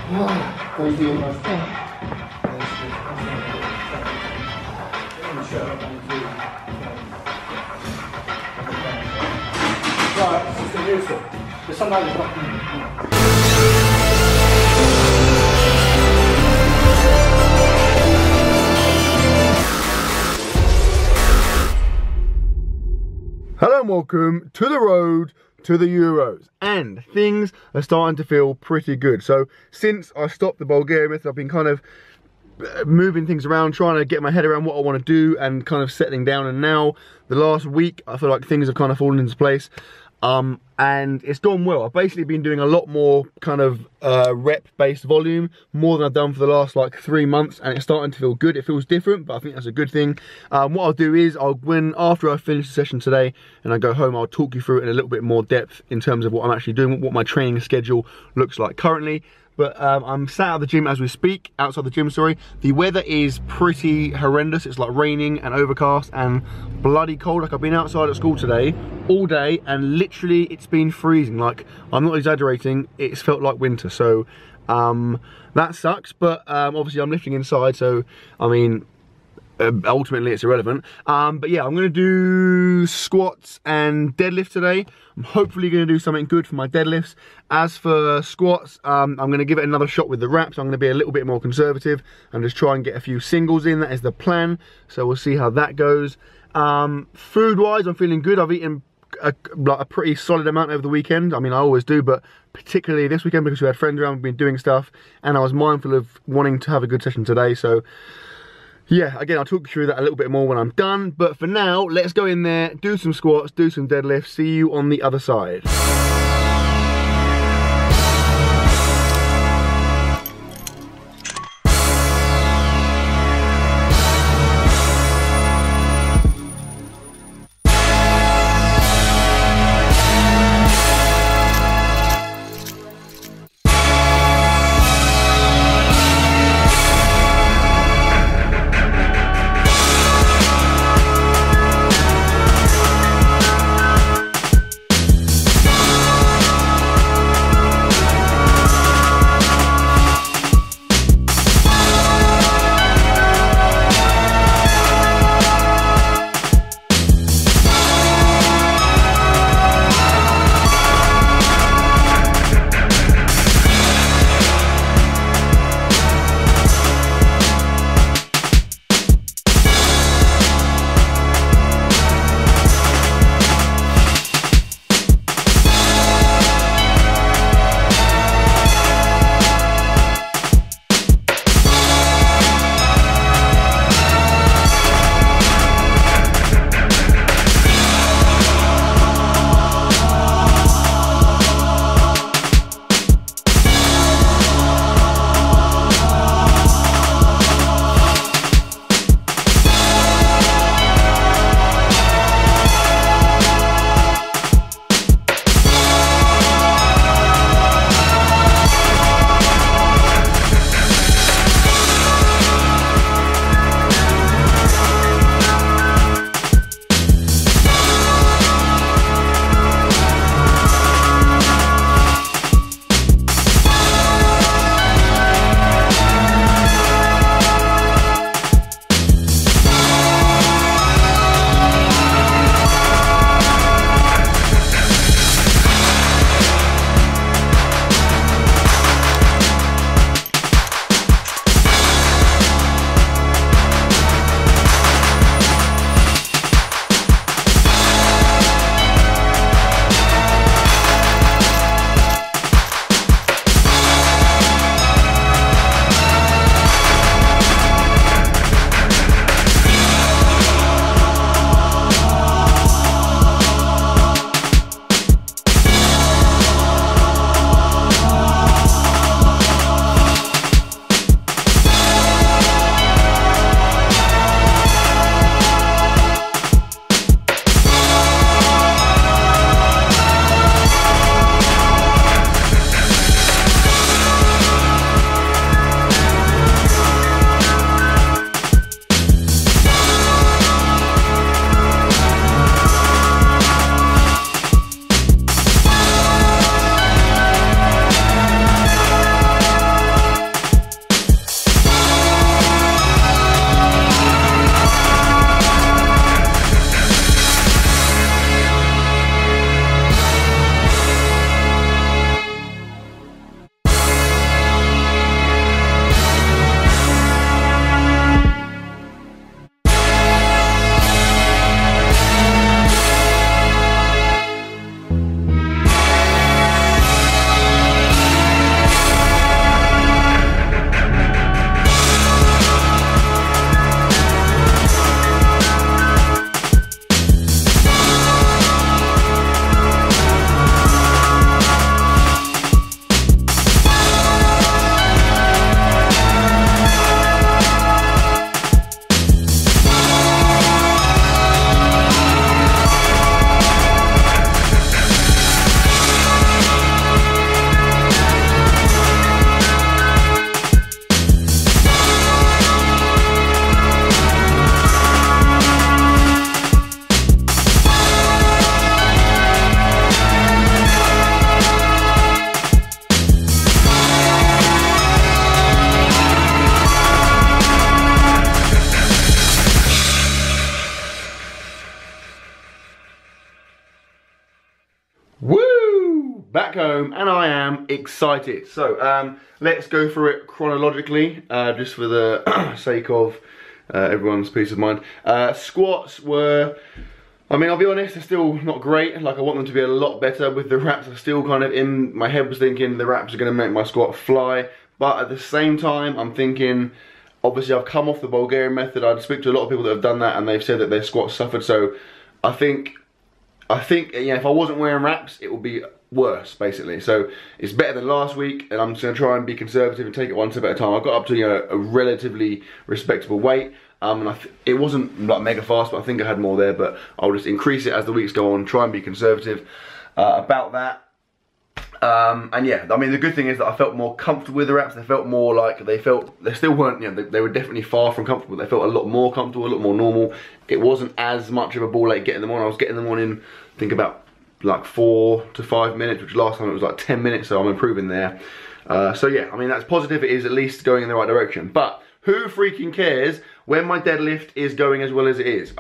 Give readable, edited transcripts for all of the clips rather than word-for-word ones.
Thank you. Right, it's just useful. There's sometimes it's not. Hello and welcome to the road to the Euros, and things are starting to feel pretty good. So since I stopped the Bulgarian method, I've been kind of moving things around, trying to get my head around what I want to do and kind of settling down, and now the last week I feel like things have kind of fallen into place. And it's gone well. I've basically been doing a lot more kind of rep-based volume, more than I've done for the last like 3 months, and it's starting to feel good. It feels different, but I think that's a good thing. What I'll do is, after I finish the session today and I go home, I'll talk you through it in a little bit more depth in terms of what I'm actually doing, what my training schedule looks like currently. But I'm sat at the gym as we speak, outside the gym, sorry. The weather is pretty horrendous. It's like raining and overcast and bloody cold. Like, I've been outside at school today all day and literally it's been freezing. Like, I'm not exaggerating, it's felt like winter. So that sucks, but obviously I'm lifting inside, so I mean, ultimately it's irrelevant. But yeah, I'm gonna do squats and deadlift today. I'm hopefully gonna do something good for my deadlifts. As for squats, I'm gonna give it another shot with the wraps. I'm gonna be a little bit more conservative and just try and get a few singles in. That is the plan, so we'll see how that goes. Food wise, I'm feeling good. I've eaten a pretty solid amount over the weekend. I mean, I always do, but particularly this weekend because we had friends around, we've been doing stuff, and I was mindful of wanting to have a good session today. So yeah, again, I'll talk you through that a little bit more when I'm done. But for now, let's go in there, do some squats, do some deadlifts. See you on the other side. back home and I am excited. So let's go through it chronologically, just for the sake of everyone's peace of mind. Squats were, I mean, I'll be honest, they're still not great. Like, I want them to be a lot better with the reps. I'm still kind of in my head was thinking the reps are going to make my squat fly, but at the same time I'm thinking, obviously I've come off the Bulgarian method. I speak to a lot of people that have done that and they've said that their squats suffered, so I think yeah, if I wasn't wearing wraps, it would be worse, basically. So it's better than last week, and I'm just going to try and be conservative and take it one step at a time. I got up to, you know, a relatively respectable weight, and it wasn't like mega fast, but I think I had more there. But I'll just increase it as the weeks go on, try and be conservative about that. And yeah, I mean, the good thing is that I felt more comfortable with the reps. They felt more like, they still weren't, you know, they were definitely far from comfortable. They felt a lot more comfortable, a lot more normal. It wasn't as much of a ball ache getting them on. I was getting them on in, I think, about like 4 to 5 minutes, which last time it was like 10 minutes, so I'm improving there. So yeah, I mean, that's positive. It is at least going in the right direction. But who freaking cares when my deadlift is going as well as it is?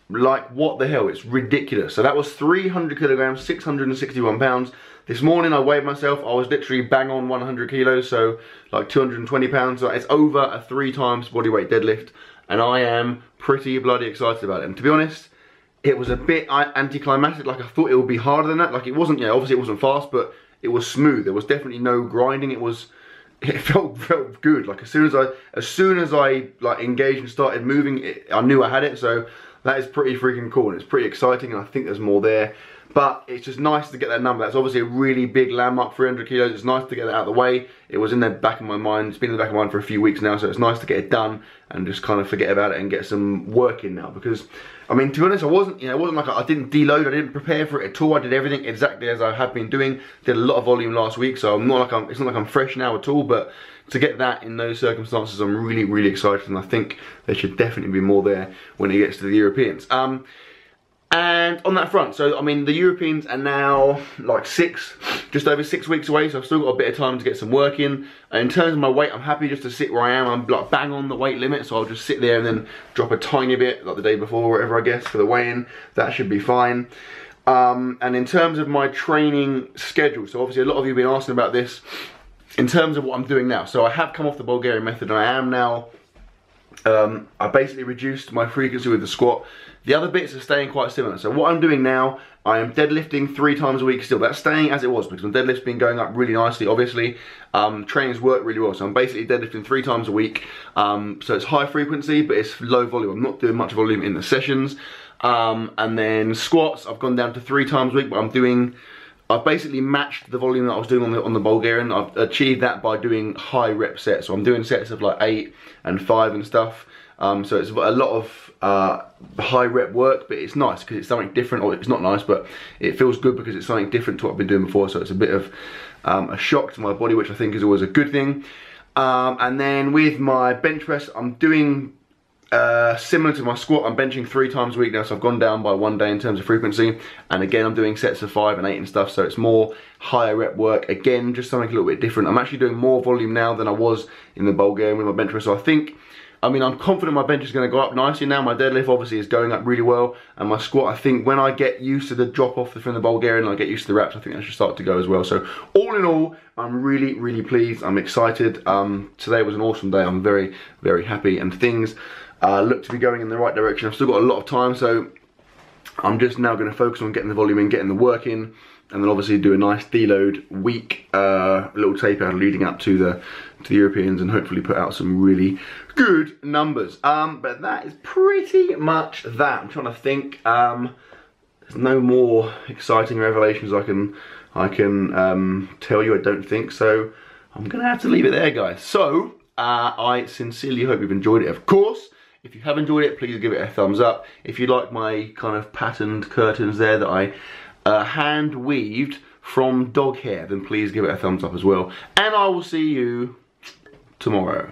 Like, what the hell? It's ridiculous. So that was 300 kilograms, 661 pounds. This morning I weighed myself, I was literally bang on 100 kilos, so like 220 pounds. So it's over a 3 times body weight deadlift, and I am pretty bloody excited about it. And to be honest, it was a bit anticlimactic. Like, I thought it would be harder than that. Like, it wasn't, you know, obviously it wasn't fast, but it was smooth. There was definitely no grinding. It felt good. Like, as soon as I like engaged and started moving, I knew I had it. So that is pretty freaking cool, and it's pretty exciting, and I think there's more there. But it's just nice to get that number. That's obviously a really big landmark, 300 kilos. It's nice to get that out of the way. It was in the back of my mind. It's been in the back of my mind for a few weeks now, so it's nice to get it done and just kind of forget about it and get some work in now. Because, I mean, to be honest, I wasn't, you know, it wasn't like I didn't deload. I didn't prepare for it at all. I did everything exactly as I have been doing. Did a lot of volume last week, so I'm not like it's not like I'm fresh now at all. But to get that in those circumstances, I'm really, really excited, and I think there should definitely be more there when it gets to the Europeans. And on that front, so I mean, the Europeans are now like just over 6 weeks away, so I've still got a bit of time to get some work in. And in terms of my weight, I'm happy just to sit where I am. I'm like bang on the weight limit, so I'll just sit there and then drop a tiny bit, like the day before or whatever, I guess, for the weigh-in. That should be fine. And in terms of my training schedule, so obviously a lot of you have been asking about this, in terms of what I'm doing now. So I have come off the Bulgarian method, and I am now, I basically reduced my frequency with the squat. The other bits are staying quite similar. So what I'm doing now, I am deadlifting 3 times a week still. That's staying as it was, because my deadlift's been going up really nicely, obviously. Training's worked really well. So I'm basically deadlifting 3 times a week. So it's high frequency, but it's low volume. I'm not doing much volume in the sessions. And then squats, I've gone down to 3 times a week, but I've basically matched the volume that I was doing on the Bulgarian. I've achieved that by doing high rep sets. So I'm doing sets of like 8 and 5 and stuff. So it's a lot of high rep work, but it's nice because it's something different. Or it's not nice, but it feels good because it's something different to what I've been doing before. So it's a bit of a shock to my body, which I think is always a good thing. And then with my bench press, I'm doing similar to my squat. I'm benching 3 times a week now, so I've gone down by 1 day in terms of frequency. And again, I'm doing sets of 5 and 8 and stuff, so it's more higher rep work. Again, just something a little bit different. I'm actually doing more volume now than I was in the Bulgarian with my bench press. So I mean, I'm confident my bench is going to go up nicely now. My deadlift obviously is going up really well, and my squat, I think when I get used to the drop off from the Bulgarian, I get used to the reps, I think that should start to go as well. So all in all, I'm really, really pleased. I'm excited. Today was an awesome day. I'm very, very happy, and things look to be going in the right direction. I've still got a lot of time, so I'm just now going to focus on getting the volume in, getting the work in, and then obviously do a nice deload week, little tape out leading up to the Europeans, and hopefully put out some really good numbers. But that is pretty much that. I'm trying to think. There's no more exciting revelations I can tell you, I don't think. So I'm gonna have to leave it there, guys. So I sincerely hope you've enjoyed it. Of course, if you have enjoyed it, please give it a thumbs up. If you like my kind of patterned curtains there that I hand weaved from dog hair, then please give it a thumbs up as well. And I will see you tomorrow.